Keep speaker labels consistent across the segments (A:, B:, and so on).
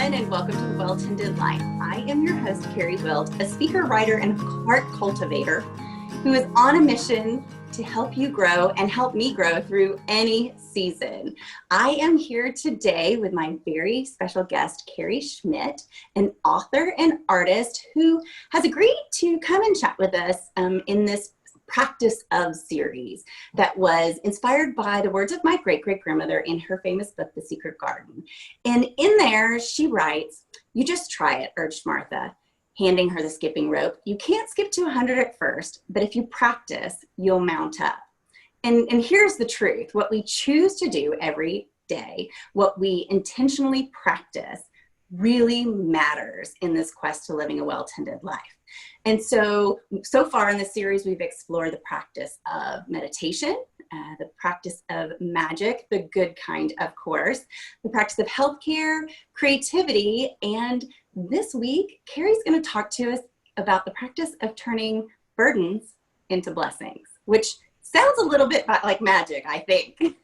A: everyone, and welcome to The Well-Tended Life. I am your host, Carrie Wilt, a speaker, writer, and heart cultivator who is on a mission to help you grow and help me grow through any season. I am here today with my very special guest, Carrie Schmitt, an author and artist who has agreed to come and chat with us in this practice of series that was inspired by the words of my great-great-grandmother in her famous book, The Secret Garden. And in there, she writes, "You just try it," urged Martha, handing her the skipping rope. "You can't skip to 100 at first, but if you practice, you'll mount up." And here's the truth. What we choose to do every day, what we intentionally practice, really matters in this quest to living a well-tended life. And so far in this series, we've explored the practice of meditation, the practice of magic, the good kind, of course, the practice of healthcare, creativity, and this week, Carrie's going to talk to us about the practice of turning burdens into blessings, which sounds a little bit like magic, I think. And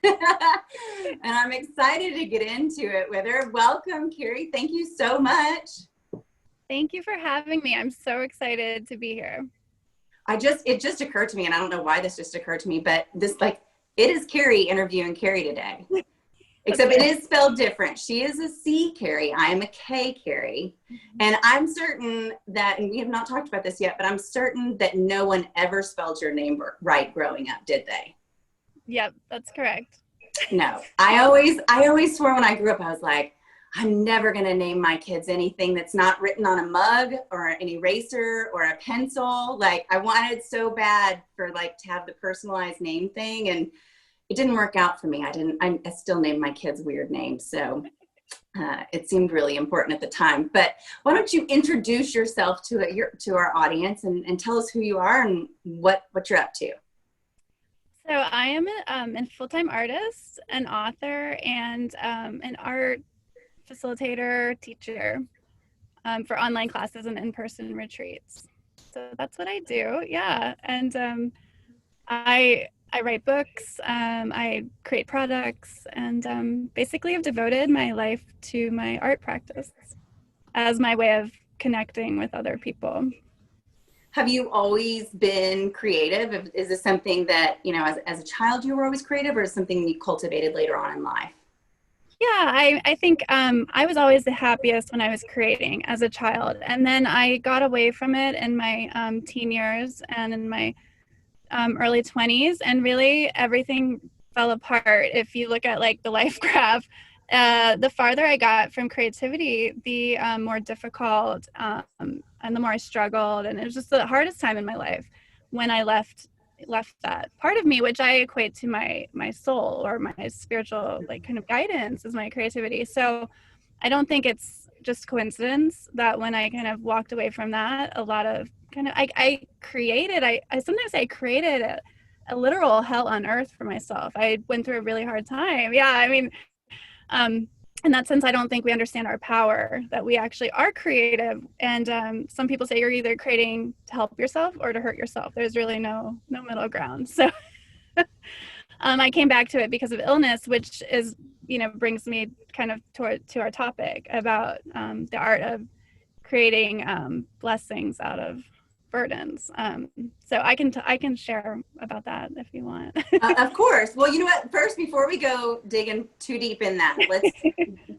A: I'm excited to get into it with her. Welcome, Carrie. Thank you so much.
B: Thank you for having me. I'm so excited to be here.
A: It just occurred to me, and I don't know why this just occurred to me, but it is Carrie interviewing Carrie today. Except it is spelled different. She is a C Carrie. I am a K Carrie. And I'm certain that, and we have not talked about this yet, but I'm certain that no one ever spelled your name right growing up, did they?
B: Yep, that's correct.
A: No. I always swore when I grew up, I was like, I'm never going to name my kids anything that's not written on a mug or an eraser or a pencil. Like, I wanted so bad for to have the personalized name thing, and it didn't work out for me. I still named my kids weird names. So it seemed really important at the time. But why don't you introduce yourself to our audience and tell us who you are and what you're up to.
B: So I am a full-time artist, an author, and an art facilitator, teacher for online classes and in-person retreats. So that's what I do. Yeah. And I write books, I create products, and basically have devoted my life to my art practice as my way of connecting with other people.
A: Have you always been creative? Is this something that, as a child you were always creative, or is something you cultivated later on in life?
B: Yeah, I think I was always the happiest when I was creating as a child. And then I got away from it in my teen years and in my early 20s, and really everything fell apart. If you look at the life graph, the farther I got from creativity, the more difficult and the more I struggled. And it was just the hardest time in my life when I left that part of me, which I equate to my soul or my spiritual kind of guidance, is my creativity. So I don't think it's just coincidence that when I kind of walked away from that, a lot of I created a literal hell on earth for myself. I went through a really hard time. Yeah, I mean, in that sense, I don't think we understand our power, that we actually are creative. And some people say you're either creating to help yourself or to hurt yourself. There's really no middle ground. So I came back to it because of illness, which is, brings me kind of to our topic about the art of creating blessings out of burdens. So I can share about that if you want.
A: Of course. Well, you know what? First, before we go digging too deep in that, let's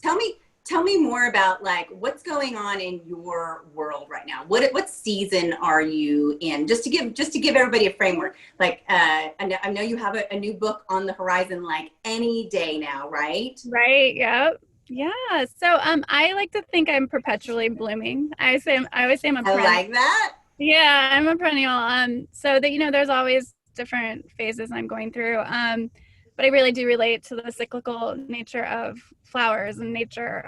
A: tell me more about what's going on in your world right now. What season are you in? Just to give everybody a framework. I know you have a new book on the horizon, any day now, right?
B: Right. Yep. Yeah. So I like to think I'm perpetually blooming. I always say I'm a perennial.
A: I like that.
B: Yeah, I'm a perennial. So that there's always different phases I'm going through. But I really do relate to the cyclical nature of flowers and nature.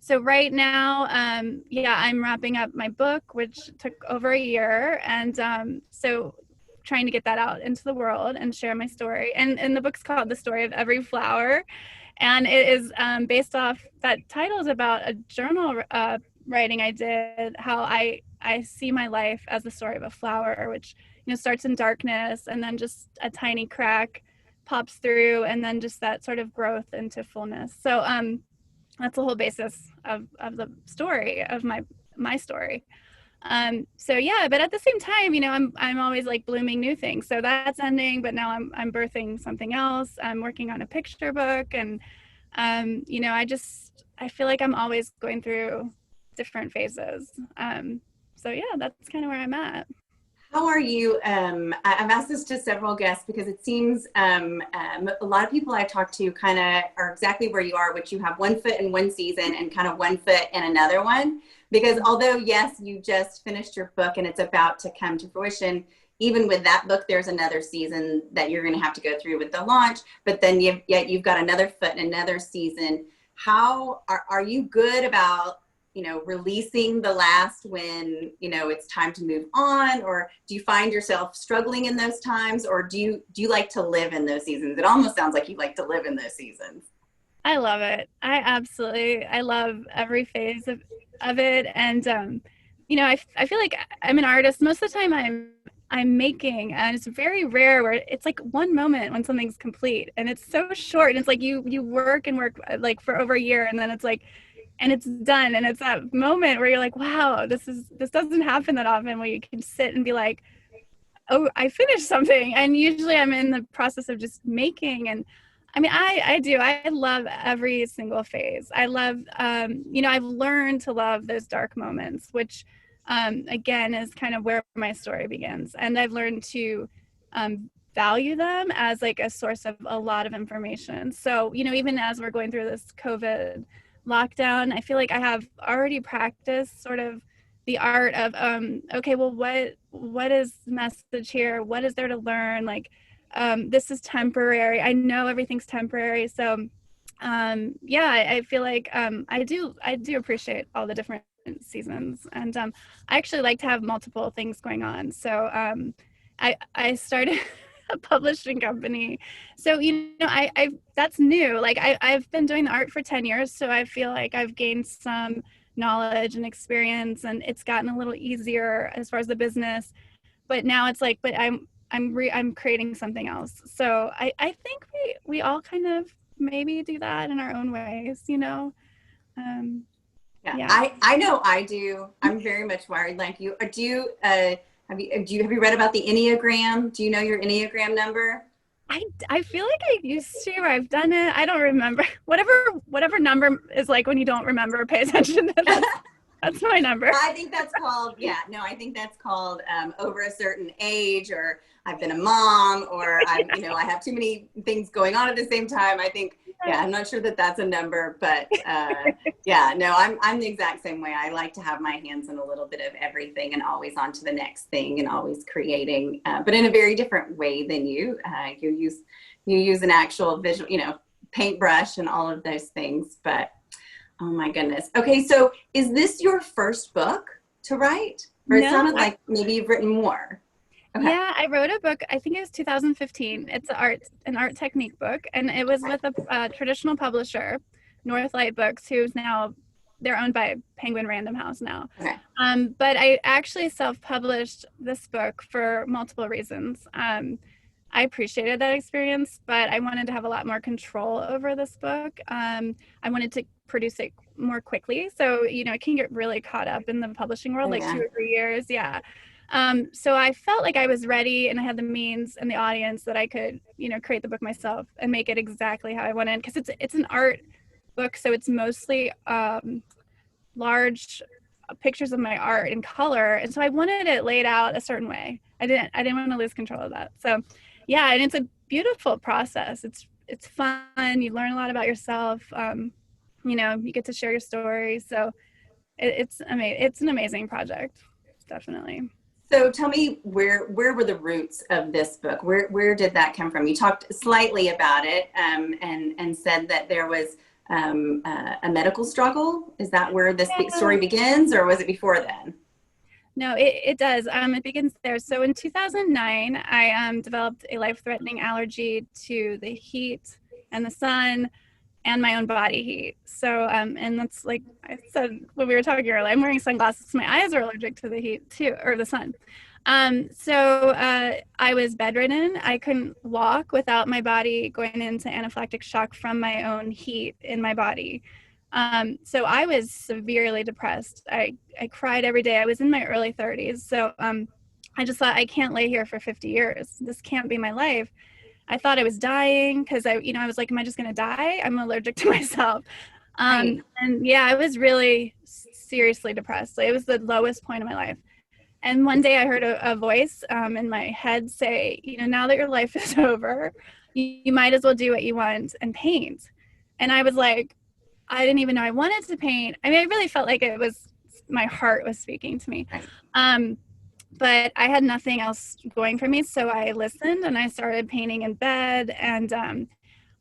B: So right now, I'm wrapping up my book, which took over a year, and so trying to get that out into the world and share my story. And the book's called The Story of Every Flower. And it is based off, that title is about a journal writing I did, how I see my life as the story of a flower, which starts in darkness and then just a tiny crack pops through, and then just that sort of growth into fullness. So That's the whole basis of the story, of my story. So yeah, but at the same time, I'm always like blooming new things. So that's ending, but now I'm birthing something else. I'm working on a picture book, and I feel like I'm always going through different phases. So yeah, that's kind of where I'm at.
A: How are you? I've asked this to several guests because it seems a lot of people I've talked to kind of are exactly where you are, which you have one foot in one season and kind of one foot in another one. Because although, yes, you just finished your book and it's about to come to fruition, even with that book, there's another season that you're going to have to go through with the launch. But then you've got another foot in another season. How are you good about releasing the last when, it's time to move on? Or do you find yourself struggling in those times? Or do you like to live in those seasons? It almost sounds like you like to live in those seasons.
B: I love it. I love every phase of it. And, I feel like I'm an artist. Most of the time I'm making, and it's very rare where it's like one moment when something's complete, and it's so short, and it's like you work and work like for over a year, and then it's like, and it's done. And it's that moment where you're like, wow, this doesn't happen that often, where you can sit and be like, oh, I finished something. And usually I'm in the process of just making. And I mean, I love every single phase. I love, I've learned to love those dark moments, which again is kind of where my story begins. And I've learned to value them as like a source of a lot of information. So, even as we're going through this COVID lockdown, I feel like I have already practiced sort of the art of okay, well, what is the message here? What is there to learn? Like, this is temporary. I know everything's temporary. So yeah, I feel like I do appreciate all the different seasons. And I actually like to have multiple things going on. So I started a publishing company. So, I that's new. Like I've been doing the art for 10 years. So I feel like I've gained some knowledge and experience, and it's gotten a little easier as far as the business. But now it's like, but I'm creating something else. So I think we all kind of maybe do that in our own ways. Um,
A: Yeah,
B: yeah.
A: I know I do. I'm very much wired like you. Do you have you read about the Enneagram? Do you know your Enneagram number?
B: I feel like I used to, or I've done it. I don't remember. Whatever number is like when you don't remember or pay attention. That's my number.
A: I think that's called, yeah, no, I think that's called over a certain age, or I've been a mom, or I have too many things going on at the same time. I think, yeah, I'm not sure that that's a number, but yeah, no, I'm the exact same way. I like to have my hands in a little bit of everything and always on to the next thing and always creating, but in a very different way than you. You use an actual visual, paintbrush and all of those things, but oh my goodness. Okay, so is this your first book to write? Or it
B: No,
A: sounded like maybe you've written more. Okay.
B: yeah, I wrote a book. I think it was 2015. It's an art technique book, and it was with a traditional publisher, Northlight Books, who's now they're owned by Penguin Random House now.
A: Okay.
B: But I actually self-published this book for multiple reasons. I appreciated that experience, but I wanted to have a lot more control over this book. I wanted to produce it more quickly, so it can get really caught up in the publishing world, like 2 or 3 years. Yeah. So I felt like I was ready, and I had the means and the audience that I could, create the book myself and make it exactly how I wanted. Because it's an art book, so it's mostly large pictures of my art in color, and so I wanted it laid out a certain way. I didn't want to lose control of that. So, yeah, and it's a beautiful process. It's fun. You learn a lot about yourself. You get to share your story. So it's amazing. It's an amazing project, definitely.
A: So tell me, where were the roots of this book? Where did that come from? You talked slightly about it and said that there was a medical struggle. Is that where this story begins, or was it before then?
B: No, it does. It begins there. So in 2009, I developed a life-threatening allergy to the heat and the sun and my own body heat. So, and that's like I said when we were talking earlier, I'm wearing sunglasses. My eyes are allergic to the heat too, or the sun. So I was bedridden. I couldn't walk without my body going into anaphylactic shock from my own heat in my body. So I was severely depressed. I cried every day. I was in my early 30s. So I just thought, I can't lay here for 50 years. This can't be my life. I thought I was dying because I was like, am I just going to die? I'm allergic to myself.
A: Right.
B: And yeah, I was really seriously depressed. Like, it was the lowest point of my life. And one day I heard a voice in my head say, now that your life is over, you might as well do what you want and paint. And I was like, I didn't even know I wanted to paint. I mean, I really felt like it was my heart was speaking to me.
A: Right.
B: But I had nothing else going for me. So I listened and I started painting in bed. And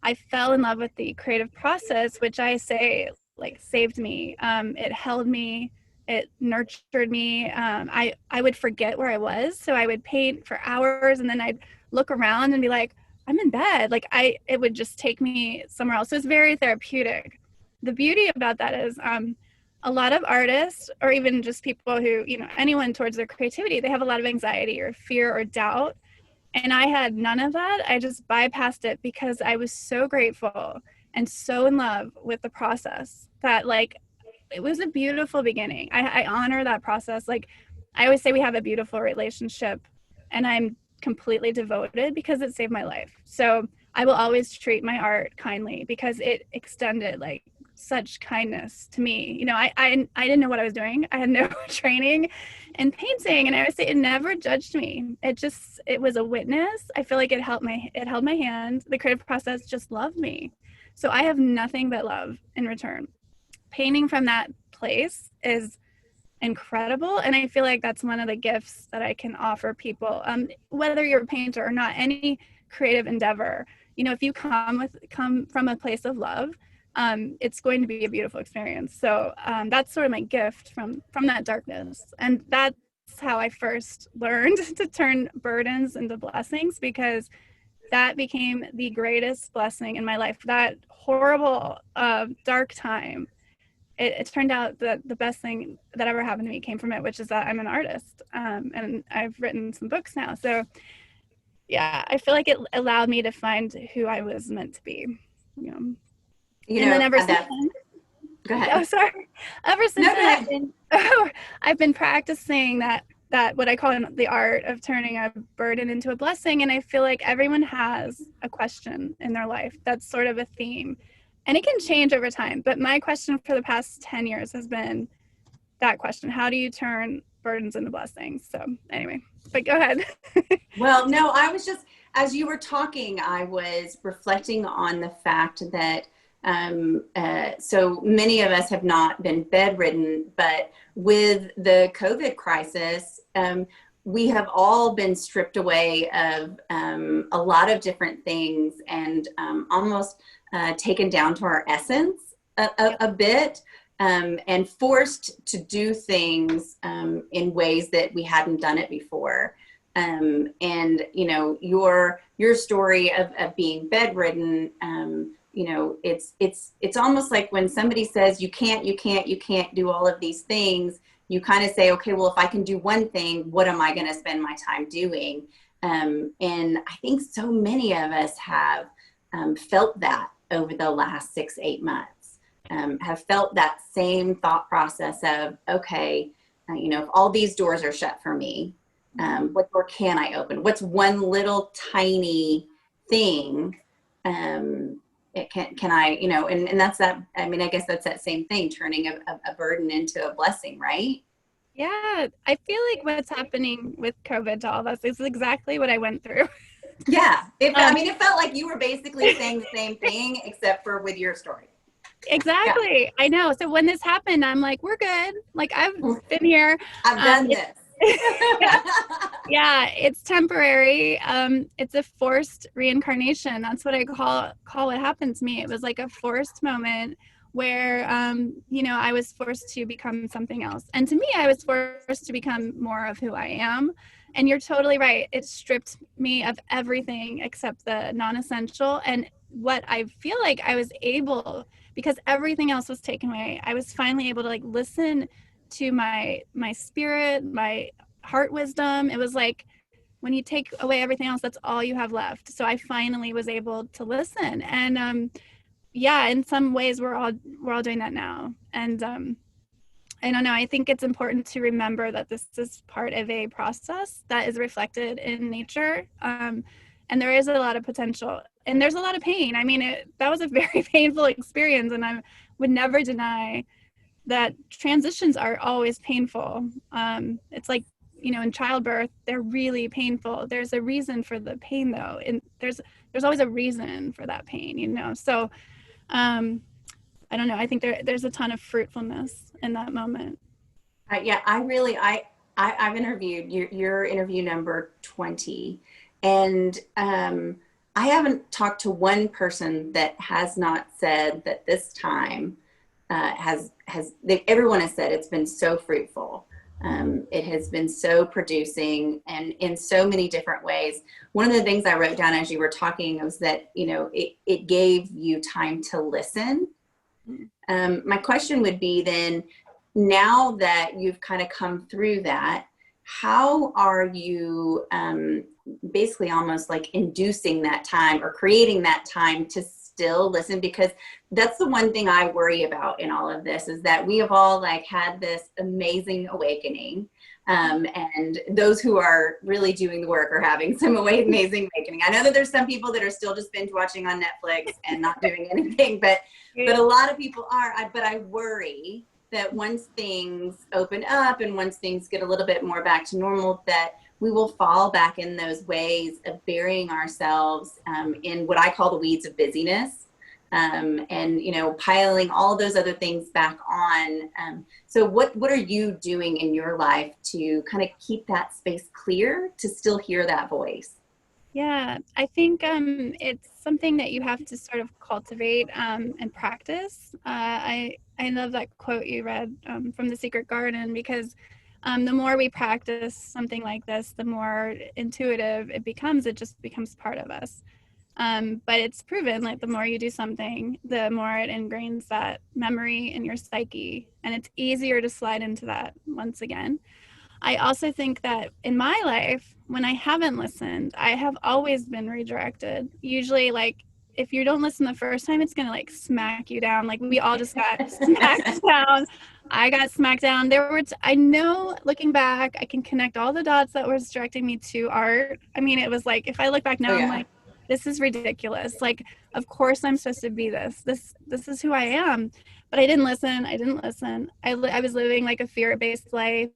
B: I fell in love with the creative process, which I say like saved me. It held me. It nurtured me. I would forget where I was. So I would paint for hours and then I'd look around and be like, I'm in bed. Like it would just take me somewhere else. So it's very therapeutic. The beauty about that is a lot of artists, or even just people who, anyone towards their creativity, they have a lot of anxiety or fear or doubt. And I had none of that. I just bypassed it because I was so grateful and so in love with the process that, like, it was a beautiful beginning. I honor that process. Like, I always say we have a beautiful relationship, and I'm completely devoted because it saved my life. So I will always treat my art kindly because it extended like such kindness to me. I didn't know what I was doing. I had no training in painting, and I would say it never judged me. It was a witness. I feel like it held my hand. The creative process just loved me. So I have nothing but love in return. Painting from that place is incredible, and I feel like that's one of the gifts that I can offer people, whether you're a painter or not, any creative endeavor. If you come from a place of love, it's going to be a beautiful experience. So that's sort of my gift from that darkness, and that's how I first learned to turn burdens into blessings, because that became the greatest blessing in my life. That horrible dark time, it turned out that the best thing that ever happened to me came from it, which is that I'm an artist, and I've written some books now. So yeah, I feel like it allowed me to find who I was meant to be. And then ever since then,
A: go ahead.
B: Oh, sorry. Ever since
A: No,
B: then, I've been practicing that what I call the art of turning a burden into a blessing. And I feel like everyone has a question in their life that's sort of a theme, and it can change over time. But my question for the past 10 years has been that question: how do you turn burdens into blessings? So anyway, but go ahead.
A: Well, no, I was just, as you were talking, I was reflecting on the fact that so many of us have not been bedridden, but with the COVID crisis, we have all been stripped away of a lot of different things, and almost taken down to our essence a bit, and forced to do things in ways that we hadn't done it before. And your story of being bedridden, it's almost like when somebody says you can't do all of these things, you kind of say, okay, well, if I can do one thing, what am I going to spend my time doing? And I think so many of us have felt that over the last 6-8 months, have felt that same thought process of, okay, if all these doors are shut for me, what door can I open? What's one little tiny thing? Can I, and that's that. I mean, I guess that's that same thing, turning a burden into a blessing, right?
B: Yeah, I feel like what's happening with COVID to all of us is exactly what I went through.
A: Yeah. It felt like you were basically saying the same thing, except for with your story.
B: Exactly. Yeah. I know. So when this happened, I'm like, we're good. Like, I've been here.
A: I've done this.
B: Yeah, it's temporary. It's a forced reincarnation. That's what I call what happened to me. It was like a forced moment where, I was forced to become something else. And to me, I was forced to become more of who I am. And you're totally right. It stripped me of everything except the non-essential. And what I feel like I was able, because everything else was taken away, I was finally able to like listen to my spirit, my heart wisdom. It was like when you take away everything else, that's all you have left. So I finally was able to listen. And yeah, in some ways we're all doing that now. And I don't know, I think it's important to remember that this is part of a process that is reflected in nature. And there is a lot of potential and there's a lot of pain. I mean, that was a very painful experience, and I would never deny that transitions are always painful. It's like, in childbirth, they're really painful. There's a reason for the pain though. And there's always a reason for that pain. So I don't know. I think there's a ton of fruitfulness in that moment.
A: Yeah, I've interviewed your interview number 20, and I haven't talked to one person that has not said that this time everyone has said it's been so fruitful. It has been so producing and in so many different ways. One of the things I wrote down as you were talking was that, it gave you time to listen. My question would be then, now that you've kind of come through that, how are you basically almost like inducing that time or creating that time to still listen? Because that's the one thing I worry about in all of this, is that we have all like had this amazing awakening. And those who are really doing the work are having some amazing awakening. I know that there's some people that are still just binge watching on Netflix and not doing anything, but a lot of people are. But I worry that once things open up and once things get a little bit more back to normal, that we will fall back in those ways of burying ourselves in what I call the weeds of busyness, and piling all those other things back on. So what are you doing in your life to kind of keep that space clear to still hear that voice?
B: Yeah, I think it's something that you have to sort of cultivate and practice. I love that quote you read from The Secret Garden, because the more we practice something like this, the more intuitive it becomes. It just becomes part of us. But it's proven, like, the more you do something, the more it ingrains that memory in your psyche, and it's easier to slide into that once again. I also think that in my life, when I haven't listened, I have always been redirected. Usually, like, if you don't listen the first time, it's going to like smack you down. Like, we all just got smacked down. I got smacked down. I know, looking back, I can connect all the dots that was directing me to art. I mean, it was like, if I look back now, I'm like, this is ridiculous. Like, of course I'm supposed to be this. This is who I am. But I didn't listen. I was living like a fear-based life.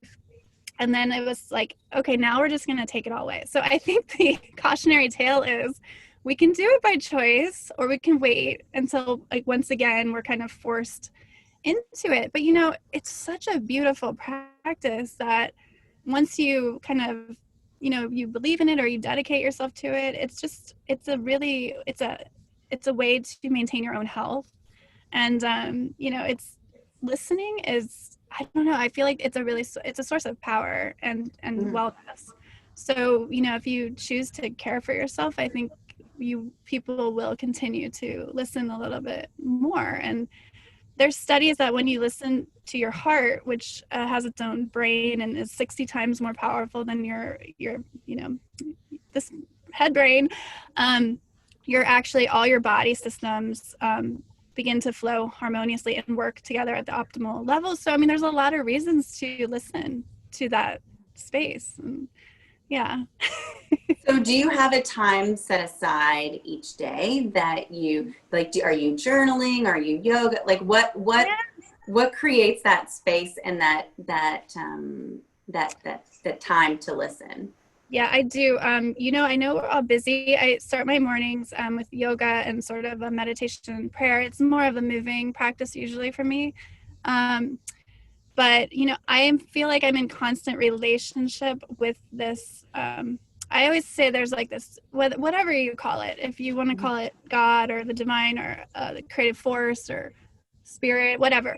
B: And then it was like, okay, now we're just going to take it all away. So I think the cautionary tale is, we can do it by choice, or we can wait until, like, once again, we're kind of forced into it. But, it's such a beautiful practice that once you kind of, you believe in it or you dedicate yourself to it, it's a way to maintain your own health. And, it's listening is, I don't know, I feel like it's a source of power and wellness. So, if you choose to care for yourself, I think people will continue to listen a little bit more. And there's studies that when you listen to your heart, which has its own brain and is 60 times more powerful than your this head brain, you're actually, all your body systems begin to flow harmoniously and work together at the optimal level. So, I mean, there's a lot of reasons to listen to that space. And, yeah.
A: So do you have a time set aside each day that you like? Are you journaling? Are you yoga? Like, what creates that space and that time to listen?
B: Yeah, I do. I know we're all busy. I start my mornings with yoga and sort of a meditation and prayer. It's more of a moving practice usually for me. But, I feel like I'm in constant relationship with this. I always say there's like this, whatever you call it, if you want to call it God or the divine or the creative force or spirit, whatever.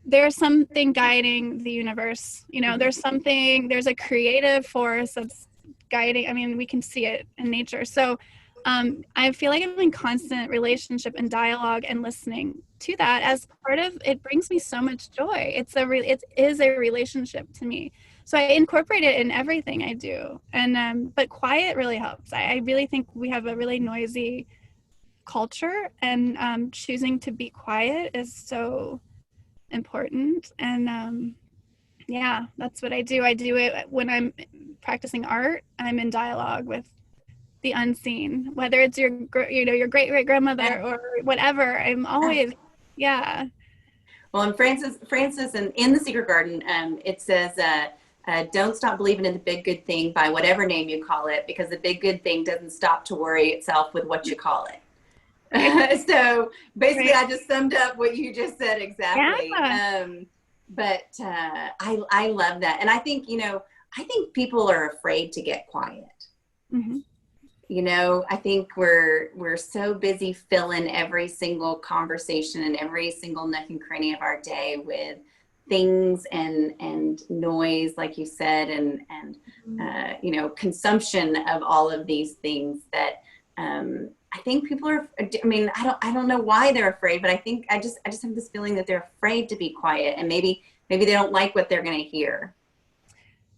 B: There's something guiding the universe. There's a creative force that's guiding. I mean, we can see it in nature. So I feel like I'm in constant relationship and dialogue and listening to that. As part of it, brings me so much joy. It is a relationship to me. So I incorporate it in everything I do. And but quiet really helps. I really think we have a really noisy culture, and choosing to be quiet is so important. And yeah, that's what I do. I do it when I'm practicing art. I'm in dialogue with the unseen, whether it's your your great great grandmother or whatever. I'm always, yeah.
A: Well, and Francis, and in The Secret Garden, it says, don't stop believing in the big good thing by whatever name you call it, because the big good thing doesn't stop to worry itself with what you call it. Right. So basically, right. I just summed up what you just said exactly. Yeah. I love that. And I think, I think people are afraid to get quiet. Mm-hmm. I think we're so busy filling every single conversation and every single nook and cranny of our day with things and noise, like you said, and consumption of all of these things that I think people are. I mean, I don't know why they're afraid, but I think I just have this feeling that they're afraid to be quiet, and maybe they don't like what they're going to hear.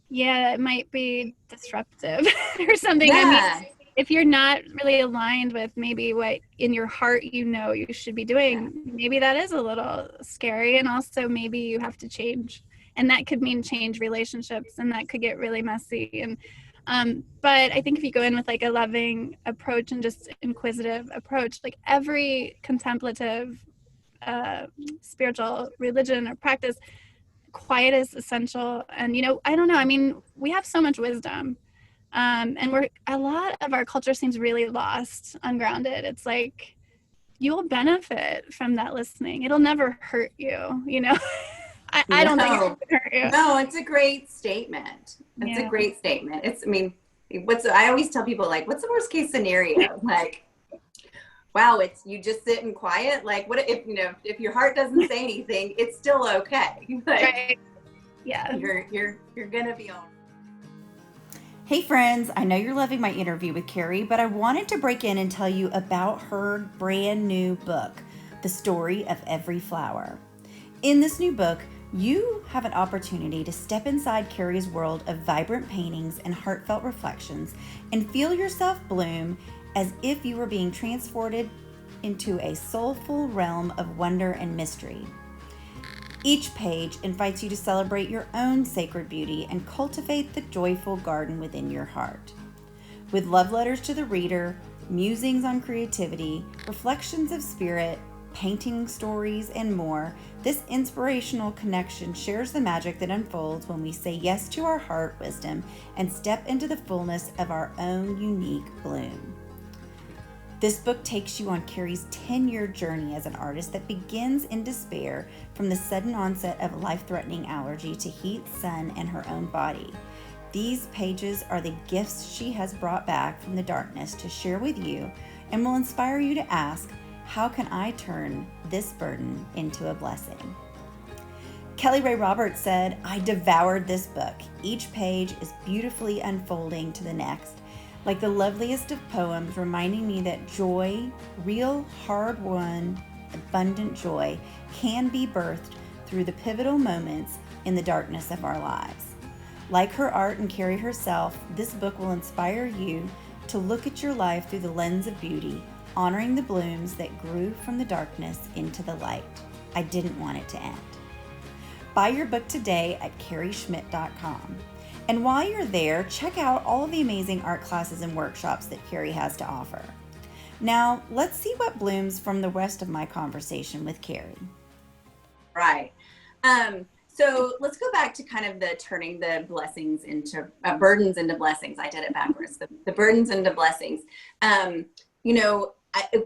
B: Yeah, it might be disruptive or something.
A: Yeah.
B: I mean, if you're not really aligned with maybe what in your heart you should be doing, maybe that is a little scary. And also maybe you have to change. And that could mean change relationships, and that could get really messy. And but I think if you go in with like a loving approach and just inquisitive approach, like every contemplative spiritual religion or practice, quiet is essential. And I don't know, I mean, we have so much wisdom. And a lot of our culture seems really lost, ungrounded. It's like, you will benefit from that listening. It'll never hurt you, I don't think it'll hurt you.
A: No, it's a great statement. It's a great statement. I always tell people, like, what's the worst case scenario? Like, wow, it's you just sit in quiet. Like, what if your heart doesn't say anything, it's still okay. Like,
B: right. Yeah.
A: You're gonna be on.
C: Hey friends, I know you're loving my interview with Carrie, but I wanted to break in and tell you about her brand new book, The Story of Every Flower. In this new book, you have an opportunity to step inside Carrie's world of vibrant paintings and heartfelt reflections and feel yourself bloom as if you were being transported into a soulful realm of wonder and mystery. Each page invites you to celebrate your own sacred beauty and cultivate the joyful garden within your heart. With love letters to the reader, musings on creativity, reflections of spirit, painting stories, and more, this inspirational connection shares the magic that unfolds when we say yes to our heart wisdom and step into the fullness of our own unique bloom. This book takes you on Carrie's 10-year journey as an artist that begins in despair from the sudden onset of life-threatening allergy to heat, sun, and her own body. These pages are the gifts she has brought back from the darkness to share with you and will inspire you to ask, how can I turn this burden into a blessing? Kelly Ray Roberts said, I devoured this book. Each page is beautifully unfolding to the next, like the loveliest of poems, reminding me that joy, real, hard-won, abundant joy, can be birthed through the pivotal moments in the darkness of our lives. Like her art and Carrie herself, this book will inspire you to look at your life through the lens of beauty, honoring the blooms that grew from the darkness into the light. I didn't want it to end. Buy your book today at carrieschmitt.com. And while you're there, check out all of the amazing art classes and workshops that Carrie has to offer. Now, let's see what blooms from the rest of my conversation with Carrie.
A: Right. So let's go back to kind of the turning the blessings into burdens into blessings. I did it backwards. The burdens into blessings.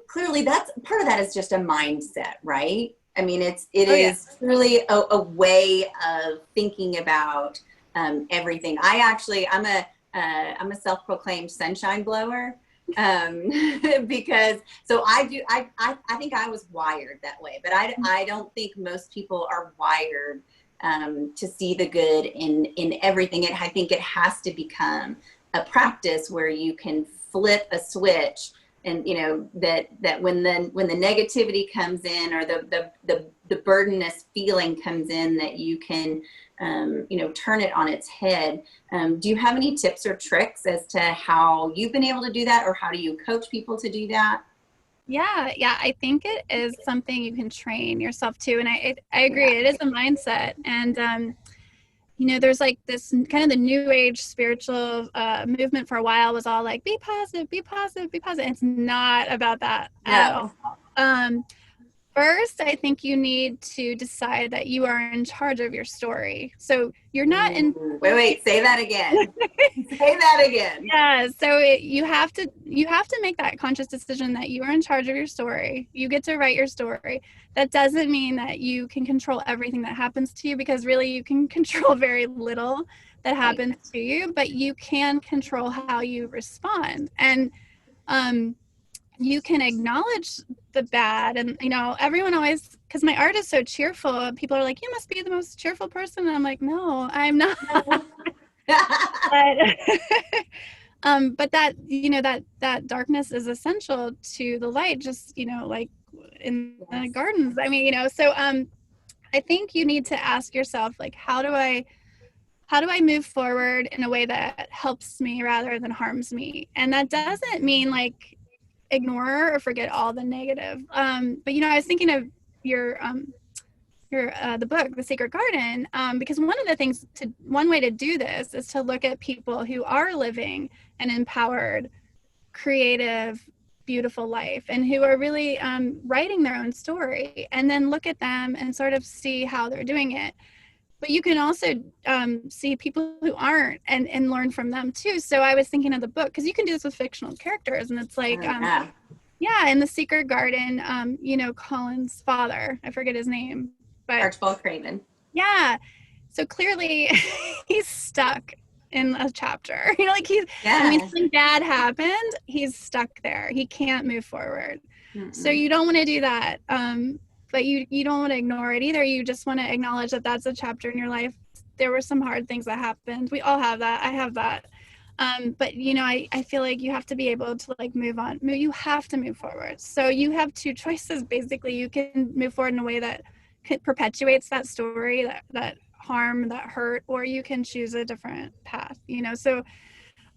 A: Clearly that's part of that is just a mindset, right? I mean, it is truly a way of thinking about everything. I'm a self-proclaimed sunshine blower, because I think I was wired that way, but I don't think most people are wired to see the good in everything. I think it has to become a practice where you can flip a switch, and that when the negativity comes in, or the burdenous feeling comes in, that you can turn it on its head. Do you have any tips or tricks as to how you've been able to do that, or how do you coach people to do that?
B: Yeah, I think it is something you can train yourself to, and I agree. It is a mindset, and there's like this kind of the new age spiritual movement for a while was all like, be positive, be positive, be positive. It's not about that at
A: No.
B: all. First, I think you need to decide that you are in charge of your story. So you're not in.
A: Wait, say that again. Say that again.
B: Yeah. So you have to make that conscious decision that you are in charge of your story. You get to write your story. That doesn't mean that you can control everything that happens to you, because really you can control very little that happens to you, but you can control how you respond. And you can acknowledge the bad. And everyone always, because my art is so cheerful, people are like, you must be the most cheerful person, and I'm like, no, I'm not. But that that darkness is essential to the light, just like in the gardens. I mean, so I think you need to ask yourself, like, how do I move forward in a way that helps me rather than harms me? And that doesn't mean like ignore or forget all the negative. But I was thinking of your the book, The Secret Garden, because one way to do this is to look at people who are living an empowered, creative, beautiful life, and who are really writing their own story, and then look at them and sort of see how they're doing it. But you can also see people who aren't, and learn from them too. So I was thinking of the book, because you can do this with fictional characters, and it's like, in The Secret Garden, Colin's father, I forget his name, but
A: Archibald Craven.
B: Yeah. So clearly he's stuck in a chapter. Something bad happened, he's stuck there. He can't move forward. Mm-hmm. So you don't want to do that. But you don't want to ignore it either. You just want to acknowledge that that's a chapter in your life. There were some hard things that happened. We all have that. I have that. But I feel like you have to be able to like move on. You have to move forward. So you have two choices, basically. You can move forward in a way that perpetuates that story, that harm, that hurt, or you can choose a different path. So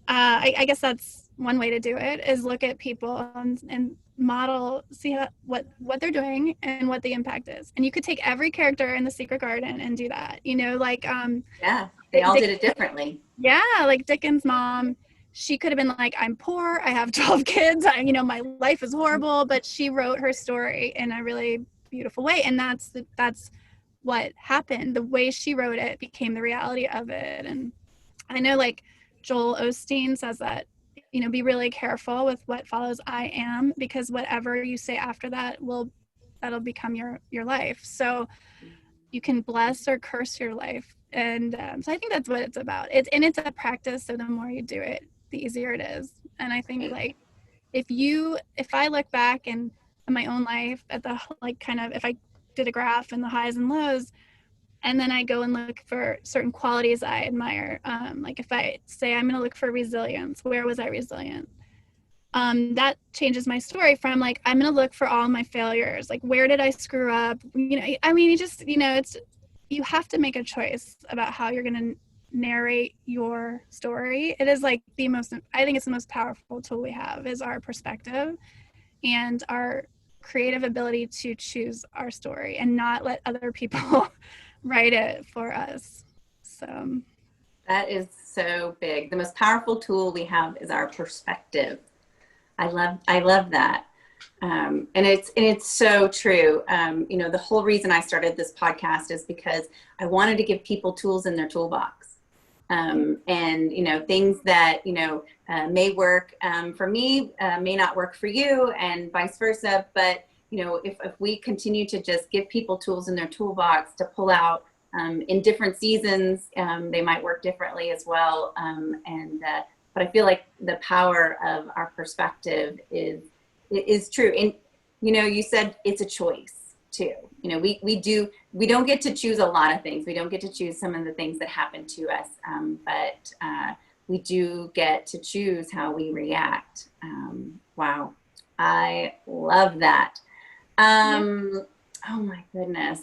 B: I guess that's one way to do it, is look at people and model, see what they're doing and what the impact is. And you could take every character in The Secret Garden and do that.
A: They all did it differently.
B: Yeah, like Dickens' mom, she could have been like, I'm poor, I have 12 kids, my life is horrible, but she wrote her story in a really beautiful way, and that's what happened. The way she wrote it became the reality of it. And I know, like, Joel Osteen says that, be really careful with what follows I am, because whatever you say after that that'll become your life. So you can bless or curse your life. And so I think that's what it's about. It's a practice. So the more you do it, the easier it is. And I think, like, if I look back in my own life at the, like, kind of, if I did a graph and the highs and lows, and then I go and look for certain qualities I admire. Like if I say I'm going to look for resilience, where was I resilient? That changes my story from, like, I'm going to look for all my failures. Like, where did I screw up? You have to make a choice about how you're going to narrate your story. It is like I think it's the most powerful tool we have, is our perspective and our creative ability to choose our story and not let other people write it for us. So
A: that is so big. The most powerful tool we have is our perspective. I love that. And it's so true. The whole reason I started this podcast is because I wanted to give people tools in their toolbox. And things that, may work for me, may not work for you, and vice versa. But, if we continue to just give people tools in their toolbox to pull out in different seasons, they might work differently as well. But I feel like the power of our perspective is true. And, you said it's a choice too. We don't get to choose a lot of things. We don't get to choose some of the things that happen to us. But we do get to choose how we react. Wow. I love that. Oh my goodness.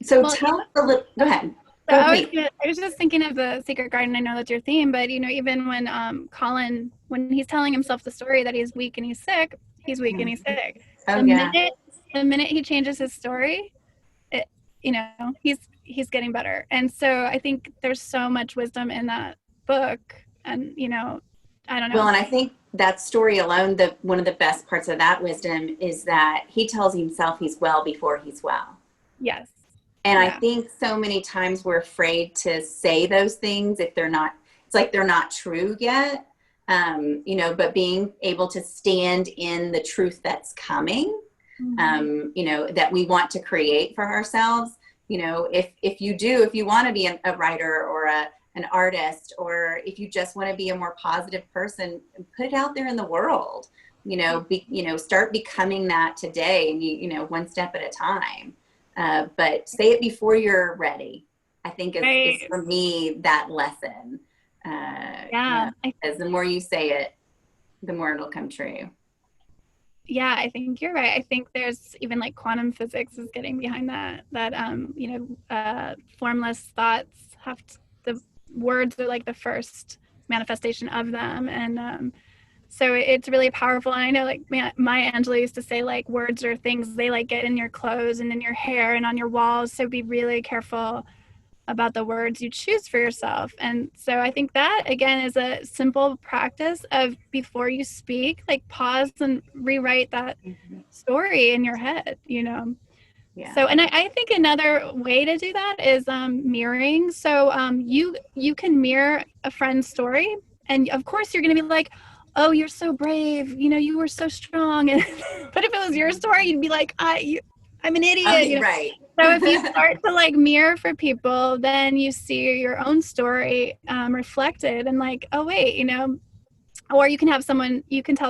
A: So tell us a little, go ahead.
B: So I was just thinking of The Secret Garden. I know that's your theme, but even when Colin, when he's telling himself the story that he's weak and he's sick, he's weak and he's sick.
A: Oh,
B: the
A: yeah.
B: minute he changes his story, he's getting better. And so I think there's so much wisdom in that book. And I don't know.
A: Well, and I think that story alone, one of the best parts of that wisdom is that he tells himself he's well before he's well.
B: Yes.
A: And I think so many times we're afraid to say those things if they're not, it's like they're not true yet. But being able to stand in the truth that's coming, that we want to create for ourselves. If you want to be a writer or an artist, or if you just want to be a more positive person, put it out there in the world, start becoming that today, and one step at a time. But say it before you're ready, I think is for me that lesson. As the more you say it, the more it'll come true.
B: Yeah, I think you're right. I think there's even like quantum physics is getting behind that formless thoughts the words are like the first manifestation of them. And so it's really powerful. And I know like Maya Angelou used to say like words are things, they like get in your clothes and in your hair and on your walls. So be really careful about the words you choose for yourself. And so I think that again is a simple practice of before you speak, like pause and rewrite that story in your head, Yeah. So, and I think another way to do that is mirroring. So you can mirror a friend's story, and of course you're going to be like, oh, you're so brave, you were so strong. But if it was your story, you'd be like, I'm an idiot.
A: Right.
B: So if you start to like mirror for people, then you see your own story reflected and like, oh wait, or you can tell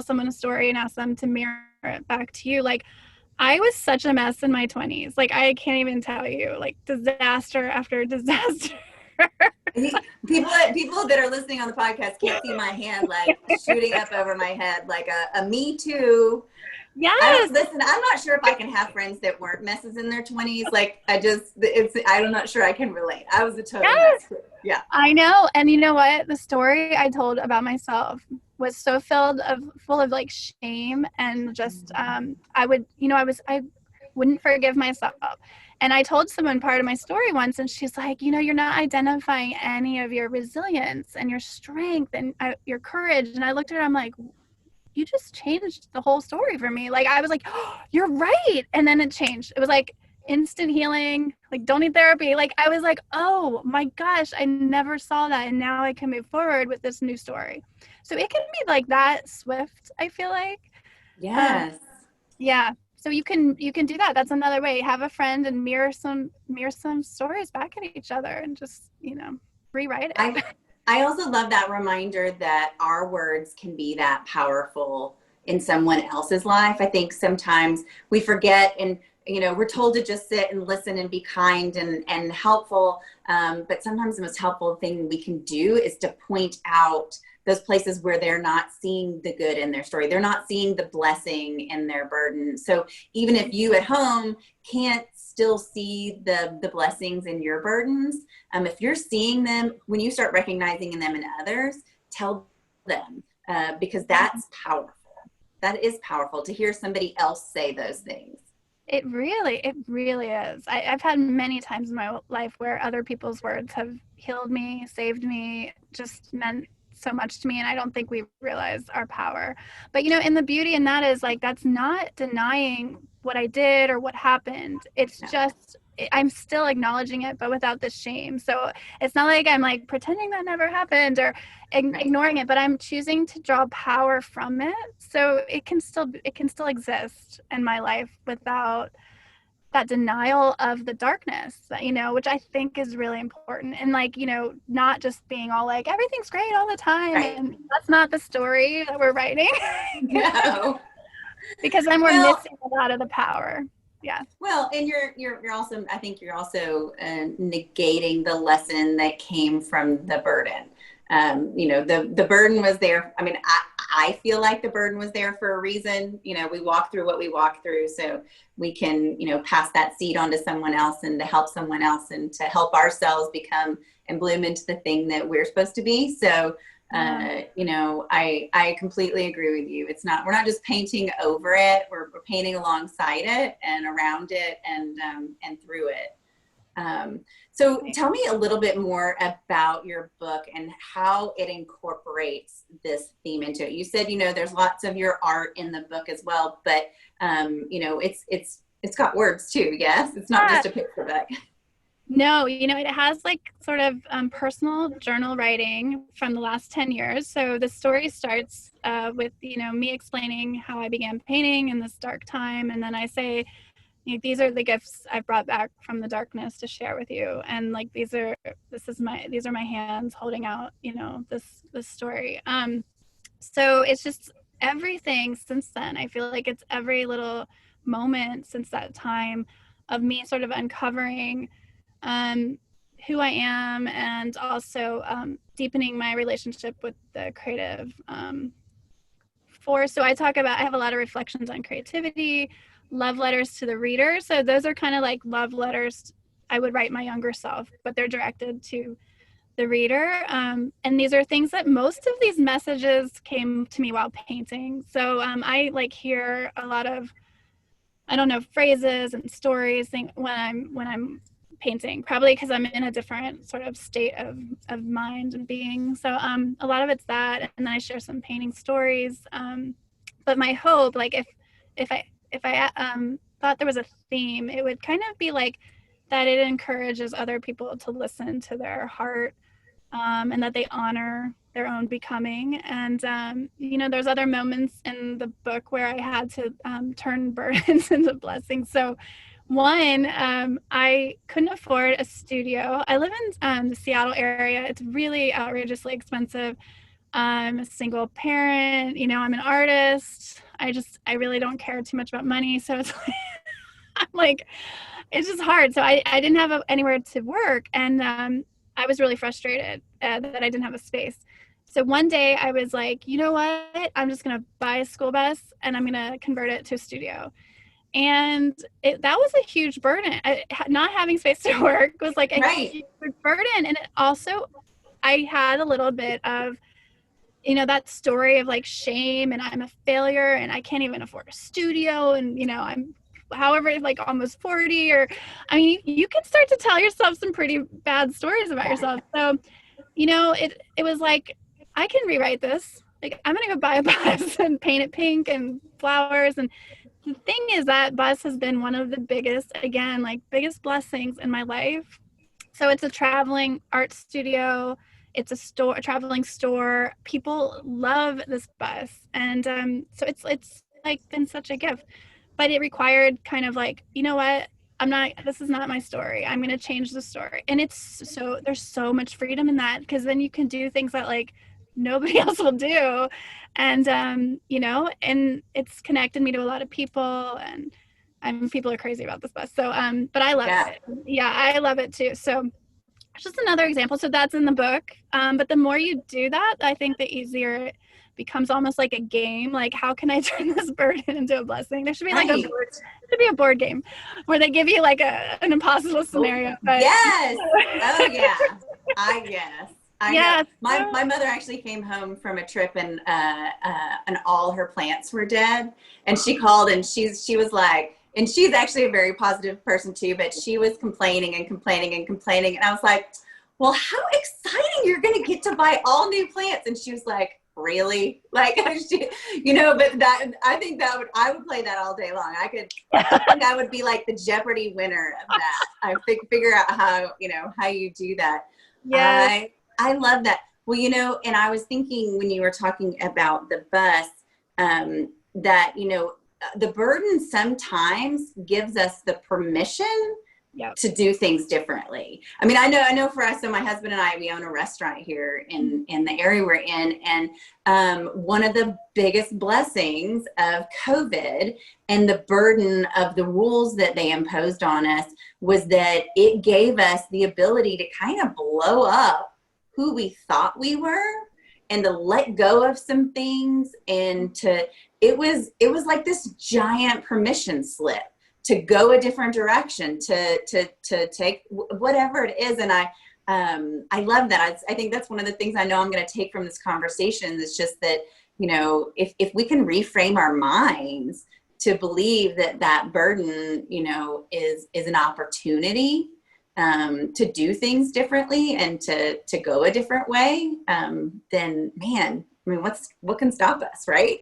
B: someone a story and ask them to mirror it back to you. Like, I was such a mess in my 20s. Like, I can't even tell you, like disaster after disaster.
A: People that are listening on the podcast can't see my hand like shooting up over my head like a me too.
B: Yes.
A: Listen, I'm not sure if I can have friends that weren't messes in their 20s. Like I'm not sure I can relate. I was a total mess. Yeah.
B: I know. And you know what? The story I told about myself was so full of like shame and just I wouldn't forgive myself. And I told someone part of my story once, and she's like, you're not identifying any of your resilience and your strength and your courage. And I looked at her, I'm like, you just changed the whole story for me. Like, I was like, oh, you're right. And then it changed. It was like instant healing, like don't need therapy. Like, I was like, oh my gosh, I never saw that. And now I can move forward with this new story. So it can be like that swift, I feel like.
A: Yes.
B: Yeah. So you can do that. That's another way. Have a friend and mirror some stories back at each other and just, rewrite it.
A: I also love that reminder that our words can be that powerful in someone else's life. I think sometimes we forget and, we're told to just sit and listen and be kind and helpful. But sometimes the most helpful thing we can do is to point out those places where they're not seeing the good in their story. They're not seeing the blessing in their burden. So even if you at home can't still see the blessings in your burdens, if you're seeing them, when you start recognizing them in others, tell them, because that's powerful. That is powerful to hear somebody else say those things.
B: It really is. I've had many times in my life where other people's words have healed me, saved me, just meant so much to me. And I don't think we realize our power. But, and the beauty in that is like, that's not denying what I did or what happened. It's just, I'm still acknowledging it, but without the shame. So it's not like I'm like pretending that never happened or ignoring it, but I'm choosing to draw power from it. So it can still exist in my life without that denial of the darkness, which I think is really important. And like, not just being all like, everything's great all the time. Right. And that's not the story that we're writing.
A: No.
B: Because then we're missing a lot of the power. Yeah.
A: Well, and you're also, I think you're also negating the lesson that came from the burden. The burden was there. I mean, I feel like the burden was there for a reason. We walk through what we walk through so we can, pass that seed on to someone else and to help someone else and to help ourselves become and bloom into the thing that we're supposed to be. So, You know, I completely agree with you. We're not just painting over it, we're painting alongside it and around it and through it. So tell me a little bit more about your book and how it incorporates this theme into it. You said, you know, there's lots of your art in the book as well, but you know, it's got words too. Yes. It's not just a picture book.
B: No, you know, it has like sort of personal journal writing from the last 10 years. So the story starts with, you know, me explaining how I began painting in this dark time. And then I say, you know, these are the gifts I've brought back from the darkness to share with you. And like, these are my hands holding out, you know, this story. So it's just everything since then. I feel like it's every little moment since that time of me sort of uncovering who I am, and also deepening my relationship with the creative force. So I have a lot of reflections on creativity, love letters to the reader. So those are kind of like love letters I would write my younger self, but they're directed to the reader. And these are things that most of these messages came to me while painting. So I like hear a lot of, I don't know, phrases and stories when I'm painting, probably because I'm in a different sort of state of mind and being. So a lot of it's that, and then I share some painting stories. But my hope, like if I thought there was a theme, it would kind of be like that it encourages other people to listen to their heart, and that they honor their own becoming. And you know, there's other moments in the book where I had to turn burdens into blessings. So one, I couldn't afford a studio. I live in the Seattle area. It's really outrageously expensive. I'm a single parent, you know, I'm an artist. I really don't care too much about money. So it's like, I'm like, it's just hard. So I didn't have anywhere to work. And I was really frustrated that I didn't have a space. So one day I was like, you know what? I'm just going to buy a school bus and I'm going to convert it to a studio. And that was a huge burden. Not having space to work was like a huge burden. And it also, I had a little bit of, you know, that story of like shame, and I'm a failure and I can't even afford a studio. And, you know, I'm however, like almost 40, or, I mean, you can start to tell yourself some pretty bad stories about yourself. So, you know, it was like, I can rewrite this. Like, I'm going to go buy a bus and paint it pink and flowers. And the thing is, that bus has been one of the biggest blessings in my life. So it's a traveling art studio. It's a traveling store. People love this bus. And so it's like been such a gift, but it required kind of like, you know what? This is not my story. I'm going to change the story. And there's so much freedom in that, because then you can do things that like nobody else will do. And, you know, and it's connected me to a lot of people, and people are crazy about this bus. So, but I love it. Yeah, I love it too. So it's just another example. So that's in the book. But the more you do that, I think the easier it becomes, almost like a game. Like, how can I turn this burden into a blessing? There should be like a board game where they give you like an impossible scenario. But
A: yes. Oh yeah. I guess.
B: Yeah,
A: my mother actually came home from a trip and all her plants were dead, and she called and she was like, and she's actually a very positive person too, but she was complaining and I was like, well, how exciting, you're gonna get to buy all new plants. And she was like, really? Like, you know, but I think I would play that all day long. I think I would be like the Jeopardy winner of that. I figure out how you do that.
B: Yeah.
A: I love that. Well, you know, and I was thinking when you were talking about the bus, that, you know, the burden sometimes gives us the permission to do things differently. I mean, I know for us, so my husband and I, we own a restaurant here in the area we're in. And one of the biggest blessings of COVID and the burden of the rules that they imposed on us was that it gave us the ability to kind of blow up who we thought we were, and to let go of some things, and it was like this giant permission slip to go a different direction, to take whatever it is. And I love that. I think that's one of the things I know I'm going to take from this conversation is just that, you know, if we can reframe our minds to believe that that burden, you know, is an opportunity to do things differently and to go a different way, then man, I mean, what can stop us, right?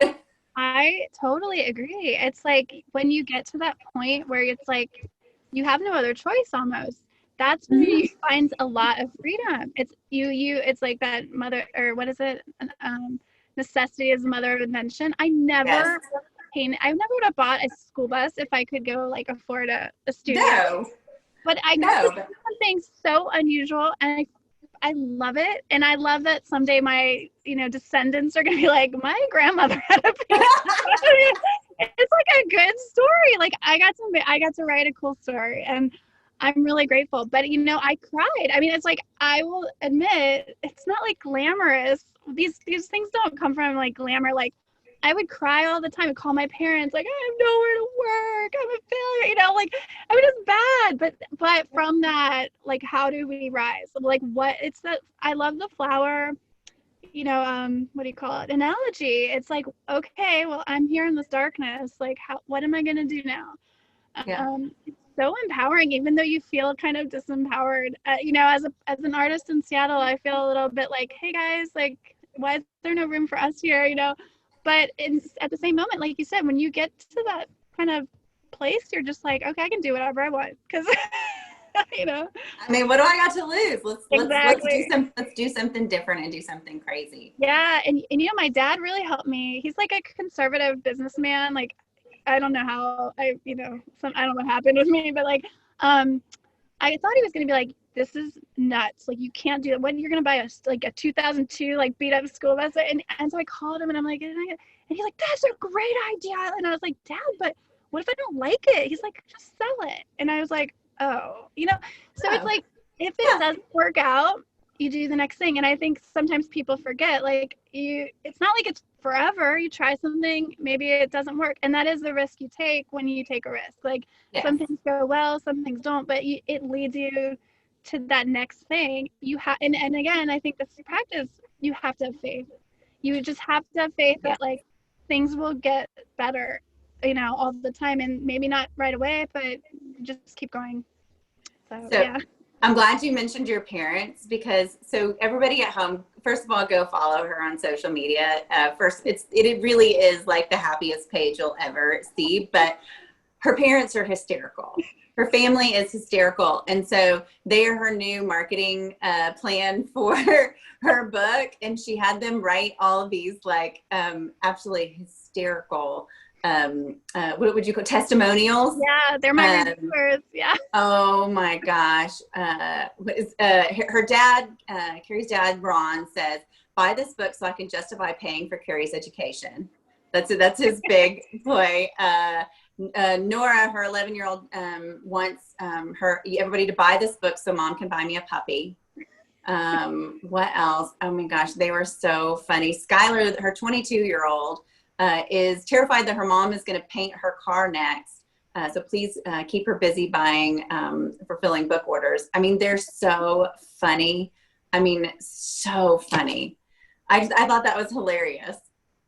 B: I totally agree. It's like when you get to that point where it's like you have no other choice almost. That's when you find a lot of freedom. It's it's like that mother, or what is it? Necessity is the mother of invention. I never would have bought a school bus if I could go like afford a studio.
A: No.
B: But I got to do something so unusual, and I love it. And I love that someday my, you know, descendants are going to be like, my grandmother had a piece. It's like a good story. Like I got to write a cool story, and I'm really grateful. But, you know, I cried. I mean, it's like, I will admit, it's not like glamorous. These things don't come from like glamour. Like I would cry all the time and call my parents like, I have nowhere to work. I'm a failure. You know, like, I mean, it's bad. But from that, like, how do we rise? Like it's that, I love the flower, you know, what do you call it? Analogy. It's like, okay, well, I'm here in this darkness. Like, what am I going to do now? It's so empowering, even though you feel kind of disempowered. You know, as an artist in Seattle, I feel a little bit like, hey guys, like, why is there no room for us here? You know, but at the same moment, like you said, when you get to that kind of place, you're just like, okay, I can do whatever I want, because you know.
A: I mean, what do I got to lose?
B: Exactly.
A: Let's do something different and do something crazy.
B: Yeah, and you know, my dad really helped me. He's like a conservative businessman. Like, I don't know how I don't know what happened with me, but like, I thought he was gonna be like, this is nuts. Like, you can't do that. When you're gonna buy a 2002 like beat up school bus, and so I called him and I'm like, and he's like, that's a great idea. And I was like, Dad, but what if I don't like it? He's like, just sell it. And I was like, oh, you know. So it's like, if it doesn't work out, you do the next thing. And I think sometimes people forget, like, it's not like it's forever. You try something, maybe it doesn't work, and that is the risk you take when you take a risk. Like, some things go well, some things don't, but it leads you to that next thing. You have, and again, I think this practice, you have to have faith. You just have to have faith that like things will get better, you know, all the time, and maybe not right away, but just keep going. So yeah.
A: I'm glad you mentioned your parents, because so everybody at home, first of all, go follow her on social media. First, it really is like the happiest page you'll ever see, but her parents are hysterical. Her family is hysterical. And so they are her new marketing plan for her book. And she had them write all of these like absolutely hysterical what would you call testimonials?
B: Yeah, they're my reviewers. Yeah.
A: Oh my gosh. Her dad, Carrie's dad, Ron, says, buy this book so I can justify paying for Carrie's education. That's his big play. Nora, her 11-year-old, wants everybody to buy this book so mom can buy me a puppy. What else? Oh my gosh, they were so funny. Skylar, her 22-year-old, is terrified that her mom is going to paint her car next. So please keep her busy buying, fulfilling book orders. I mean, they're so funny. I mean, so funny. I thought that was hilarious.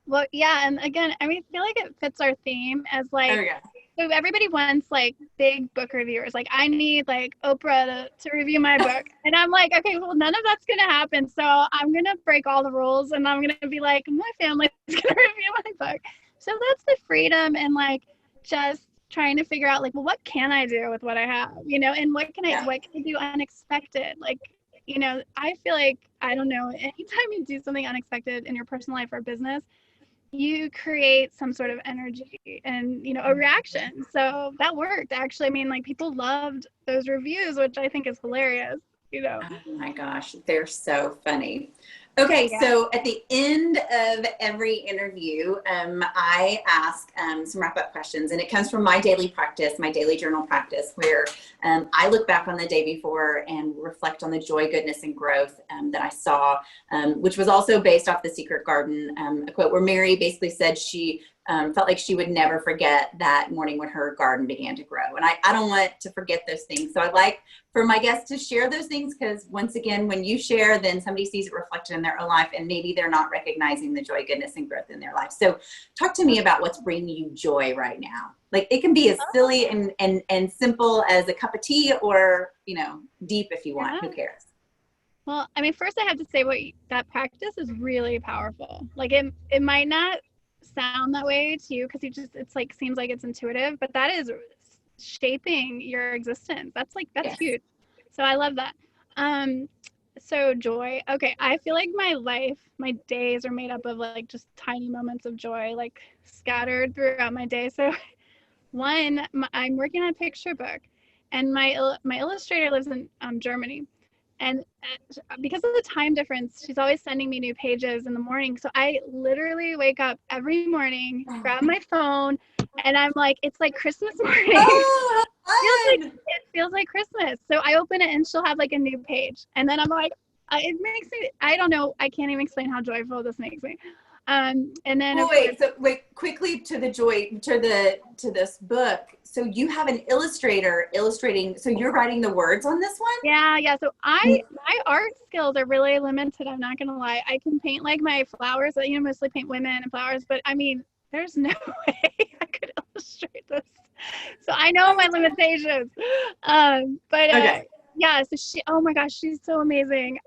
B: Well, yeah. And again, I mean, I feel like it fits our theme as like, so everybody wants like big book reviewers. Like, I need like Oprah to review my book. And I'm like, okay, well, none of that's going to happen. So I'm going to break all the rules, and I'm going to be like, my family is going to review my book. So that's the freedom, and like just trying to figure out like, well, what can I do with what I have, you know, and what can I do unexpected? Like, you know, I feel like, I don't know, anytime you do something unexpected in your personal life or business, you create some sort of energy and, you know, a reaction. So that worked, actually. I mean, like, people loved those reviews, which I think is hilarious, you know.
A: Oh my gosh, they're so funny. Okay, so at the end of every interview, I ask some wrap-up questions, and it comes from my daily practice, my daily journal practice, where I look back on the day before and reflect on the joy, goodness, and growth that I saw, which was also based off The Secret Garden, a quote where Mary basically said she felt like she would never forget that morning when her garden began to grow. And I don't want to forget those things. So I'd like for my guests to share those things, because once again, when you share, then somebody sees it reflected in their own life, and maybe they're not recognizing the joy, goodness, and growth in their life. So talk to me about what's bringing you joy right now. Like, it can be as silly and simple as a cup of tea, or, you know, deep if you want. Who cares?
B: Well, I mean, first I have to say that practice is really powerful. Like, it might not sound that way to you, because it's like, seems like it's intuitive, but that is shaping your existence. That's
A: Yes.
B: huge. So I love that. So joy. Okay. I feel like my days are made up of like just tiny moments of joy, like scattered throughout my day. So I'm working on a picture book, and my illustrator lives in Germany. And because of the time difference, she's always sending me new pages in the morning. So I literally wake up every morning, grab my phone, and I'm like, it's like Christmas morning.
A: Oh,
B: It feels like Christmas. So I open it, and she'll have like a new page. And then I'm like, it makes me, I don't know, I can't even explain how joyful this makes me. And then
A: wait, quickly to the joy, to this book. So you have an illustrator illustrating, so you're writing the words on this one?
B: Yeah. So my art skills are really limited. I'm not gonna lie. I can paint like my flowers. You know, mostly paint women and flowers. But I mean, there's no way I could illustrate this. So I know my limitations.
A: Okay.
B: Yeah. So oh my gosh, she's so amazing.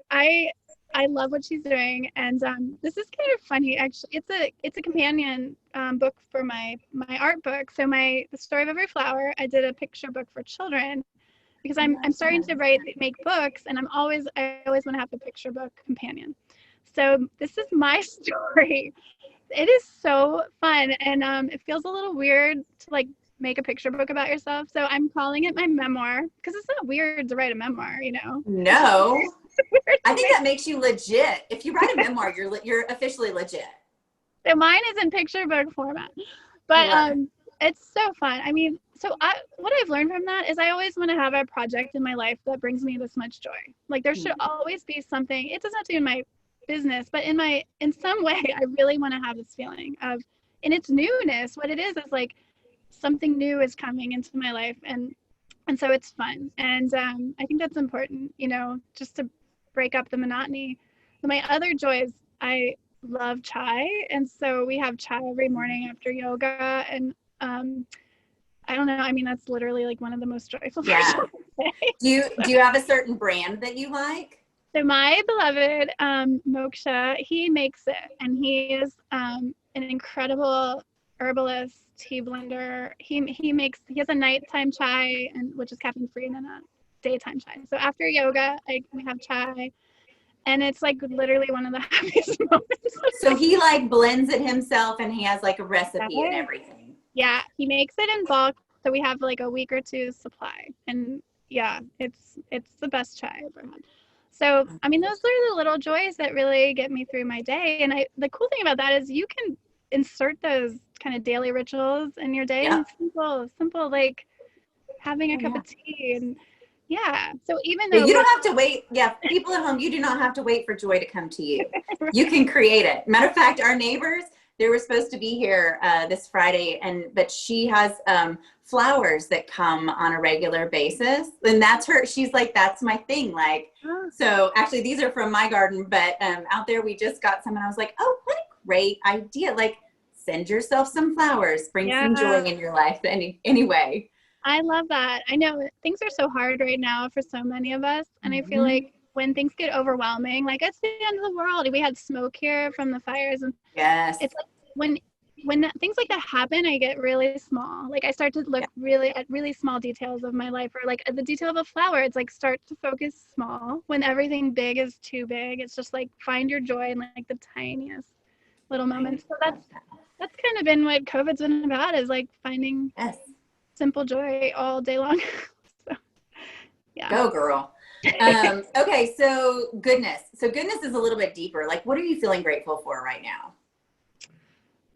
B: I love what she's doing, and this is kind of funny actually. It's a companion book for my art book. So the story of every flower, I did a picture book for children, because I'm starting to make books, and I always want to have a picture book companion. So this is my story. It is so fun, and it feels a little weird to like make a picture book about yourself. So I'm calling it my memoir, because it's not weird to write a memoir, you know.
A: No. I think that makes you legit. If you write a memoir, you're officially legit.
B: So mine is in picture book format, but it's so fun. I mean, what I've learned from that is I always want to have a project in my life that brings me this much joy. Like, there should always be something. It doesn't have to be in my business, but in some way, I really want to have this feeling of, in its newness, what it is like something new is coming into my life, and so it's fun. And I think that's important, you know, just to break up the monotony. My other joys, I love chai, and so we have chai every morning after yoga, and I don't know, I mean, that's literally like one of the most joyful parts of the day.
A: Do you have a certain brand that you like?
B: So my beloved Moksha, he makes it, and he is an incredible herbalist, tea blender. He has a nighttime chai, which is caffeine free, and then a daytime chai. So after yoga, we have chai, and it's like literally one of the happiest moments.
A: So he like blends it himself, and he has like a recipe and everything.
B: Yeah, he makes it in bulk, so we have like a week or two supply, and yeah, it's the best chai I've ever had. So I mean, those are the little joys that really get me through my day. And the cool thing about that is you can insert those kind of daily rituals in your day, and simple like having a cup of tea. And so even though
A: you don't have to wait, people at home, you do not have to wait for joy to come to you.
B: Right.
A: You can create it. Matter of fact, our neighbors, they were supposed to be here this Friday, but she has flowers that come on a regular basis, and she's like, that's my thing. Like, so actually these are from my garden, but out there we just got some, and I was like, oh, what a great idea. Like, send yourself some flowers, bring some joy in your life anyway.
B: I love that. I know things are so hard right now for so many of us, and I feel like when things get overwhelming, like it's the end of the world. We had smoke here from the fires, and it's like when things like that happen, I get really small. Like, I start to look at really small details of my life, or like the detail of a flower. It's like, start to focus small. When everything big is too big, it's just like, find your joy in like the tiniest little moments. So that's kind of been what COVID's been about, is like finding simple joy all day long. So,
A: go girl. Okay, so goodness is a little bit deeper. Like, what are you feeling grateful for right now?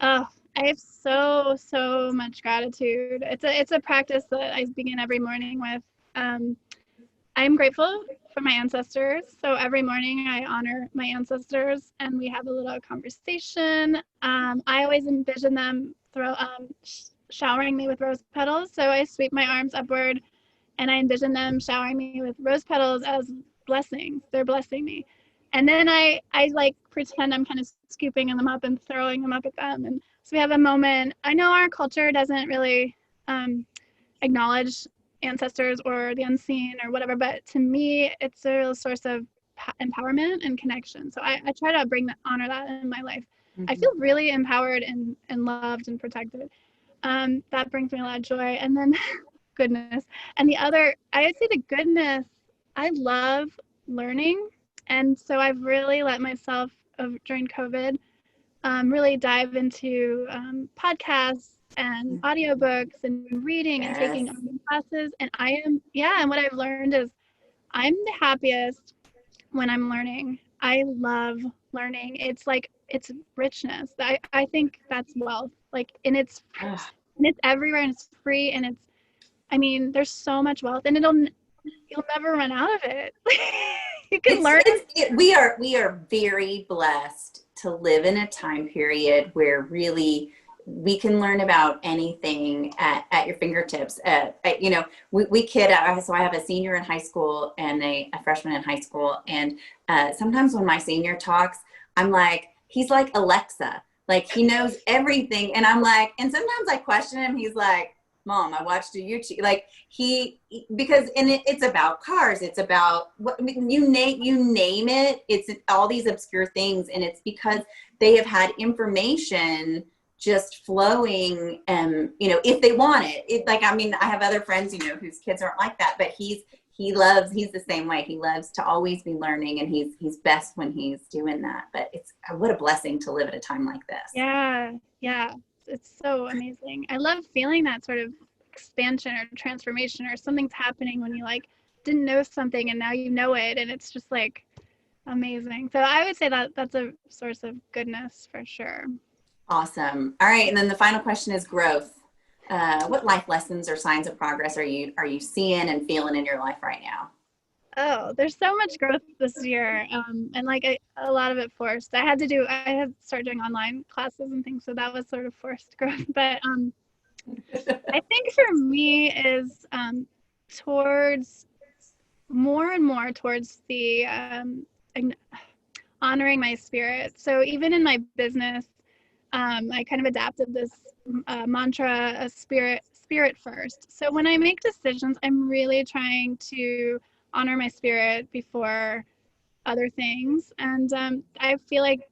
B: I have so much gratitude. It's a practice that I begin every morning with. I'm grateful for my ancestors. So every morning I honor my ancestors, and we have a little conversation. I always envision them showering me with rose petals. So I sweep my arms upward and I envision them showering me with rose petals as blessings. They're blessing me. And then I like pretend I'm kind of scooping them up and throwing them up at them. And so we have a moment. I know our culture doesn't really acknowledge ancestors or the unseen or whatever, but to me, it's a real source of empowerment and connection. So I try to honor that in my life.
A: Mm-hmm.
B: I feel really empowered and loved and protected. That brings me a lot of joy. And then goodness. And the other, I would say the goodness, I love learning. And so I've really let myself, during COVID, really dive into podcasts and audiobooks and reading and taking online classes. And and what I've learned is I'm the happiest when I'm learning. I love learning. It's like, it's richness. I think that's wealth. Like, and it's everywhere and it's free and it's, I mean, there's so much wealth and you'll never run out of it. You can learn.
A: We are very blessed to live in a time period where really we can learn about anything at your fingertips. We kid out. So I have a senior in high school and a freshman in high school. And sometimes when my senior talks, I'm like, he's like Alexa, like he knows everything. And I'm like, and sometimes I question him. He's like, Mom, I watched a YouTube, like because it's about cars. It's about what you name it. It's all these obscure things. And it's because they have had information just flowing, if they want it. I have other friends, whose kids aren't like that, but he's the same way. He loves to always be learning and he's best when he's doing that. But it's what a blessing to live at a time like this.
B: Yeah. It's so amazing. I love feeling that sort of expansion or transformation or something's happening when you like didn't know something and now you know it, and it's just like amazing. So I would say that that's a source of goodness for sure.
A: Awesome. All right, and then the final question is growth. What life lessons or signs of progress are you seeing and feeling in your life right now?
B: Oh, there's so much growth this year, and like a lot of it forced. I had to start doing online classes and things, so that was sort of forced growth. But I think for me is towards more and more towards the honoring my spirit. So even in my business, I kind of adapted this mantra, a spirit first. So when I make decisions, I'm really trying to honor my spirit before other things. And I feel like,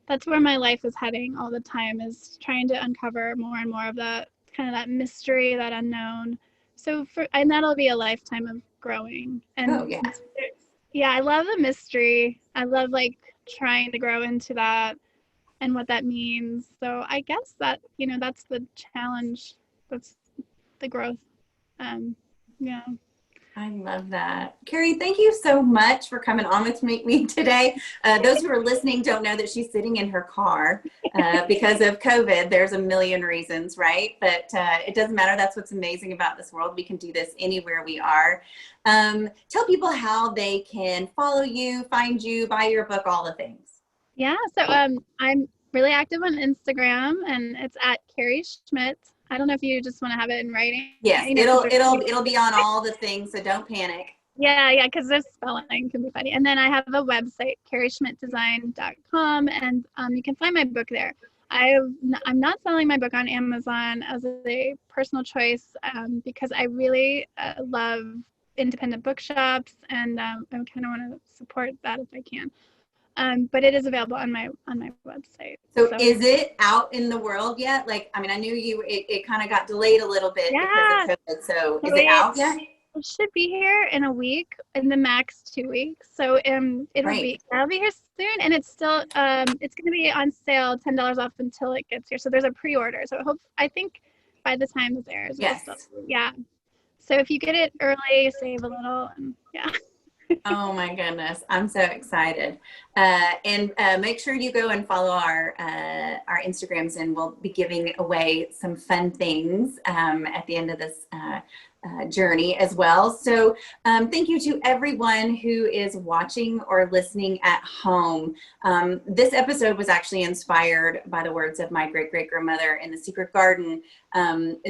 B: that's where my life is heading all the time, is trying to uncover more and more of that kind of that mystery, that unknown. So and that'll be a lifetime of growing. And I love the mystery. I love like trying to grow into that and what that means. So I guess that, that's the challenge. That's the growth.
A: I love that. Carrie, thank you so much for coming on with me today. Those who are listening don't know that she's sitting in her car because of COVID. There's a million reasons, right? But it doesn't matter. That's what's amazing about this world. We can do this anywhere we are. Tell people how they can follow you, find you, buy your book, all the things.
B: Yeah, so I'm really active on Instagram, and it's at Carrie Schmitt. I don't know if you just want to have it in writing.
A: Yes, it'll be on all the things, so don't panic.
B: Yeah, because the spelling can be funny. And then I have a website, carrieschmittdesign.com, and you can find my book there. I'm not selling my book on Amazon as a personal choice because I really love independent bookshops, and I kind of want to support that if I can. But it is available on my website.
A: So is it out in the world yet? Like, I mean, I knew it kind of got delayed a little bit because of COVID. So is it out yet?
B: It should be here in a week, in the max 2 weeks. So I'll be here soon, and it's still it's going to be on sale, $10 off until it gets here. So there's a pre-order. So I think by the time it airs,
A: yes.
B: So if you get it early, save a little, and yeah.
A: Oh my goodness, I'm so excited. And make sure you go and follow our Instagrams, and we'll be giving away some fun things at the end of this journey as well. So thank you to everyone who is watching or listening at home. This episode was actually inspired by the words of my great-great-grandmother in The Secret Garden.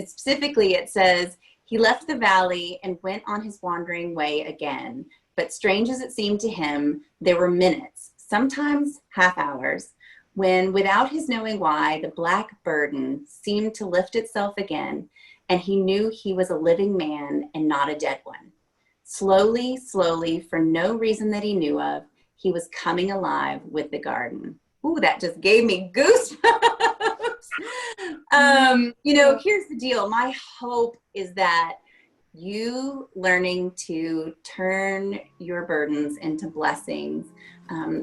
A: Specifically, it says, "He left the valley and went on his wandering way again. But strange as it seemed to him, there were minutes, sometimes half hours, when, without his knowing why, the black burden seemed to lift itself again, and he knew he was a living man and not a dead one. Slowly, slowly, for no reason that he knew of, he was coming alive with the garden." Ooh, that just gave me goosebumps. Here's the deal. My hope is that you learning to turn your burdens into blessings,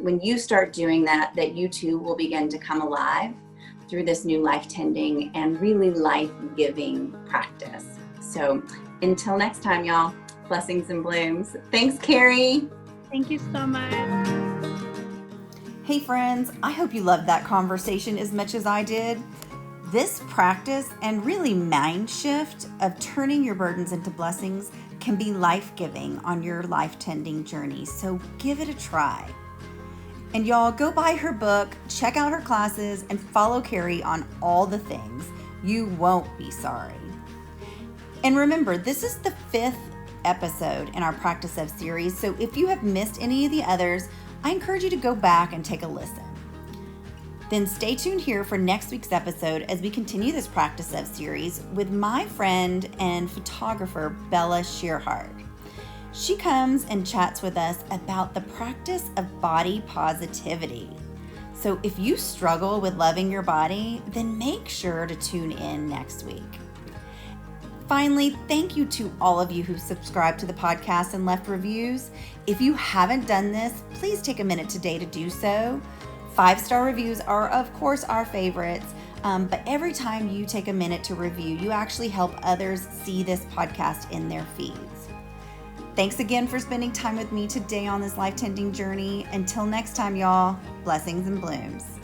A: when you start doing that you too will begin to come alive through this new life tending and really life-giving practice. So until next time, y'all, blessings and blooms. Thanks, Carrie.
B: Thank you so much.
C: Hey friends, I hope you loved that conversation as much as I did. This practice and really mind shift of turning your burdens into blessings can be life-giving on your life-tending journey, so give it a try. And y'all, go buy her book, check out her classes, and follow Carrie on all the things. You won't be sorry. And remember, this is the 5th episode in our Practice Of series, so if you have missed any of the others, I encourage you to go back and take a listen. Then stay tuned here for next week's episode as we continue this Practice Of series with my friend and photographer, Bella Shearhart. She comes and chats with us about the practice of body positivity. So if you struggle with loving your body, then make sure to tune in next week. Finally, thank you to all of you who subscribed to the podcast and left reviews. If you haven't done this, please take a minute today to do so. 5-star reviews are, of course, our favorites, but every time you take a minute to review, you actually help others see this podcast in their feeds. Thanks again for spending time with me today on this life-tending journey. Until next time, y'all, blessings and blooms.